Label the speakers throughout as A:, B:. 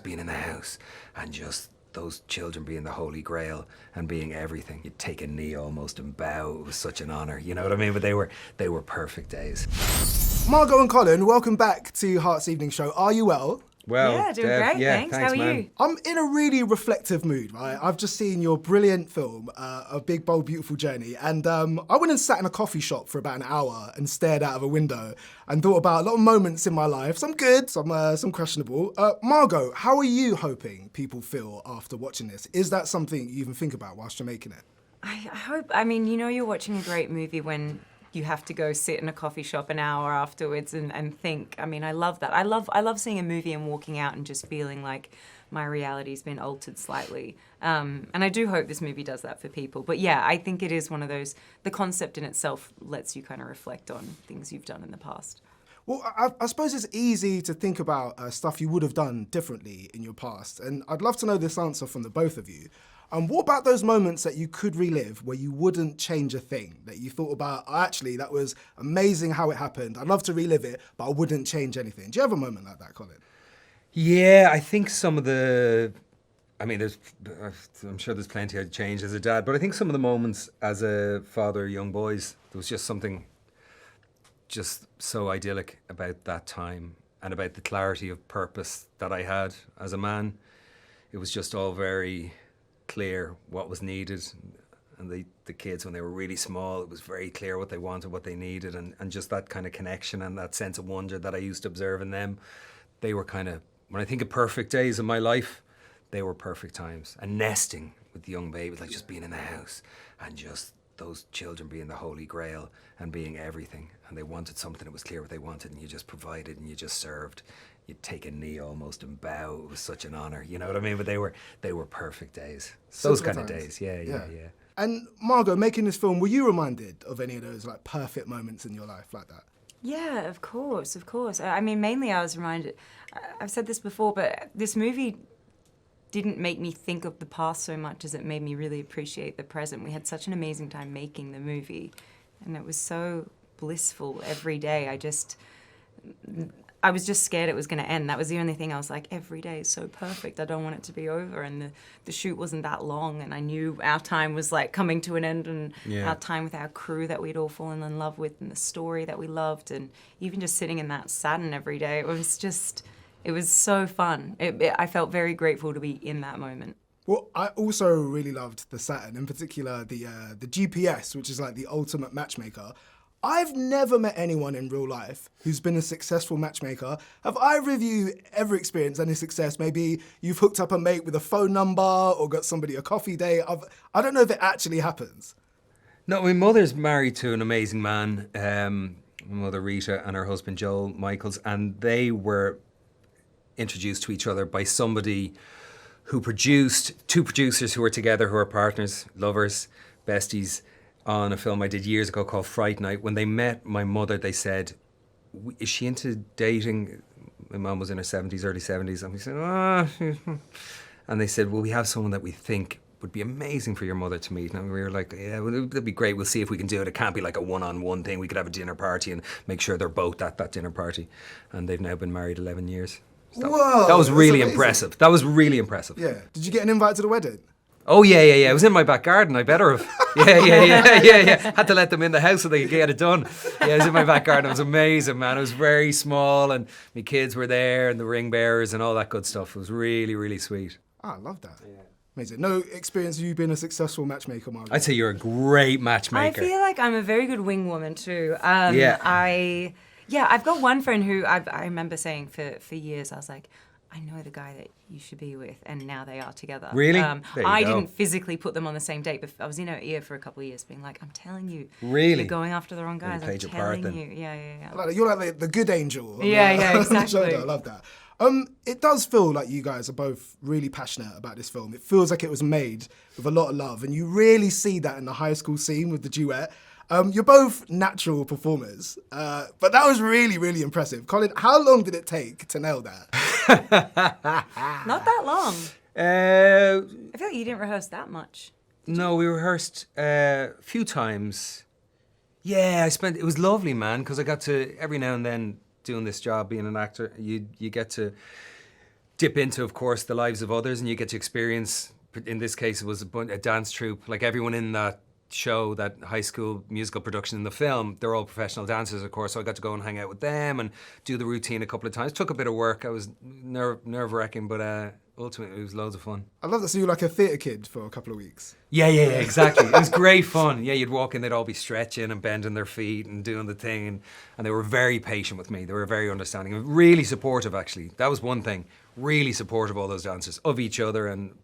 A: being in the house and just those children being the holy grail and being everything. You'd take a knee almost and bow. It was such an honour, you know what I mean? But they were perfect days.
B: Margot and Colin, welcome back to Heart's Evening Show. Are you well?
A: Well,
C: yeah, doing great, thanks. How are
A: man.
C: you?
B: I'm in a really reflective mood, right? I've just seen your brilliant film, A Big, Bold, Beautiful Journey, and I went and sat in a coffee shop for about an hour and stared out of a window and thought about a lot of moments in my life, some good, some questionable. Margot, how are you hoping people feel after watching this? Is that something you even think about whilst you're making it?
C: I hope, I mean, you know you're watching a great movie when you have to go sit in a coffee shop an hour afterwards and think. I mean, I love that. I love seeing a movie and walking out and just feeling like my reality's been altered slightly. And I do hope this movie does that for people. But yeah, I think it is one of those, the concept in itself lets you kind of reflect on things you've done in the past.
B: Well, I suppose it's easy to think about stuff you would have done differently in your past. And I'd love to know this answer from the both of you. What about those moments that you could relive where you wouldn't change a thing, that you thought about, oh, actually, that was amazing how it happened. I'd love to relive it, but I wouldn't change anything. Do you have a moment like that, Colin?
A: Yeah, I think some of the... I mean, I'm sure there's plenty I'd change as a dad, but I think some of the moments as a father of young boys, there was just something just so idyllic about that time and about the clarity of purpose that I had as a man. It was just all very clear what was needed, and the kids, when they were really small, it was very clear what they wanted, what they needed, and just that kind of connection and that sense of wonder that I used to observe in them. They were kind of, when I think of perfect days in my life, they were perfect times. And nesting with the young babies, like just being in the house and just those children being the holy grail and being everything, and they wanted something, it was clear what they wanted, and you just provided and you just served. You'd take a knee almost and bow. It was such an honour, you know what I mean? But they were perfect days. Those kind of days, yeah.
B: And Margot, making this film, were you reminded of any of those like perfect moments in your life like that?
C: Yeah, of course. I mean, mainly I was reminded, I've said this before, but this movie didn't make me think of the past so much as it made me really appreciate the present. We had such an amazing time making the movie, and it was so blissful every day. I was just scared it was going to end. That was the only thing. I was like, every day is so perfect. I don't want it to be over. And the shoot wasn't that long, and I knew our time was like coming to an end, and our time with our crew that we'd all fallen in love with, and the story that we loved, and even just sitting in that satin every day, it was so fun. I felt very grateful to be in that moment.
B: Well, I also really loved the Saturn, in particular the GPS, which is like the ultimate matchmaker. I've never met anyone in real life who's been a successful matchmaker. Have either of you ever experienced any success? Maybe you've hooked up a mate with a phone number or got somebody a coffee date. I don't know if it actually happens.
A: No, my mother's married to an amazing man, my mother Rita and her husband Joel Michaels, and they were introduced to each other by somebody who produced, two producers who were together, who are partners, lovers, besties, on a film I did years ago called Fright Night. When they met my mother, they said, is she into dating? My mum was in her 70s, early 70s, and we said, and they said, well, we have someone that we think would be amazing for your mother to meet. And we were like, yeah, well, that'd be great. We'll see if we can do it. It can't be like a one-on-one thing. We could have a dinner party and make sure they're both at that dinner party. And they've now been married 11 years. So
B: Whoa,
A: that was really impressive. That was really impressive.
B: Yeah. Did you get an invite to the wedding?
A: Oh, yeah. It was in my back garden. I better have. Yeah. Had to let them in the house so they could get it done. Yeah, it was in my back garden. It was amazing, man. It was very small, and my kids were there, and the ring bearers and all that good stuff. It was really, really sweet.
B: Oh, I love that. Yeah. Amazing. No experience of you being a successful matchmaker, Margot?
A: I'd say you're a great matchmaker.
C: I feel like I'm a very good wing woman too. I've got one friend who I remember saying for years, I was like, I know the guy that you should be with, and now they are together.
A: Really?
C: I didn't physically put them on the same date, but I was in her ear for a couple of years being like, I'm telling you.
A: Really?
C: You're going after the wrong guys. I'm telling you. Yeah.
B: You're like the good angel.
C: Yeah, exactly.
B: I love that. It does feel like you guys are both really passionate about this film. It feels like it was made with a lot of love, and you really see that in the high school scene with the duet. You're both natural performers, but that was really, really impressive. Colin, how long did it take to nail that?
C: Not that long. I feel like you didn't rehearse that much.
A: No, we rehearsed a few times. Yeah, it was lovely, man, because I got to, every now and then, doing this job, being an actor, you get to dip into, of course, the lives of others, and you get to experience. In this case, it was a dance troupe. Like everyone in that show, that high school musical production in the film, they're all professional dancers, of course. So I got to go and hang out with them and do the routine a couple of times. Took a bit of work. I was nerve-wracking, but ultimately it was loads of fun.
B: I love that. So you were like a theatre kid for a couple of weeks.
A: Yeah, exactly. It was great fun. Yeah, you'd walk in, they'd all be stretching and bending their feet and doing the thing, and they were very patient with me. They were very understanding and really supportive, actually. That was one thing. Really supportive, all those dancers, of each other and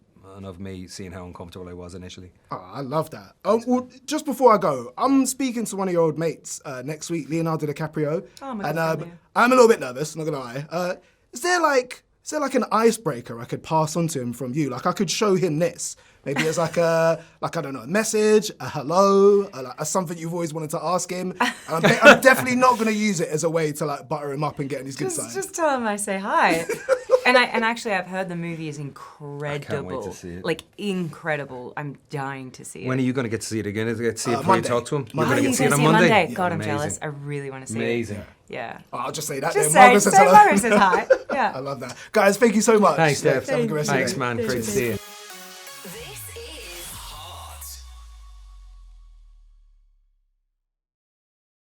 A: of me, seeing how uncomfortable I was initially.
B: Oh, I love that. Well, just before I go, I'm speaking to one of your old mates next week, Leonardo DiCaprio.
C: Oh my
B: and
C: God, yeah.
B: I'm a little bit nervous, not gonna lie. Is there like an icebreaker I could pass on to him from you? Like I could show him this. Maybe as like I don't know, a message, a hello, a something you've always wanted to ask him. And I'm definitely not going to use it as a way to like butter him up and get on his good side.
C: Just tell him I say hi. and actually I've heard the movie is incredible.
A: I can't wait to see it.
C: Like incredible. I'm dying to see it.
A: When are you going to get to see it again? Is it get to see it before
B: Monday.
A: you talk to him?
B: Monday.
A: You're going to
C: you
A: get to see it
C: gonna
A: on
C: see it
A: Monday?
C: Monday? God, I'm
A: Amazing.
C: jealous. I really want to see
A: Amazing.
C: it. Yeah.
B: I'll just say that.
C: Just
B: then. Margot
C: say
B: says hello.
C: Margaret says hi. Yeah.
B: I love that. Guys, thank you so much.
A: Thanks, Steph.
B: Have a good rest of your
A: Thanks,
B: day.
A: man. Great to see you.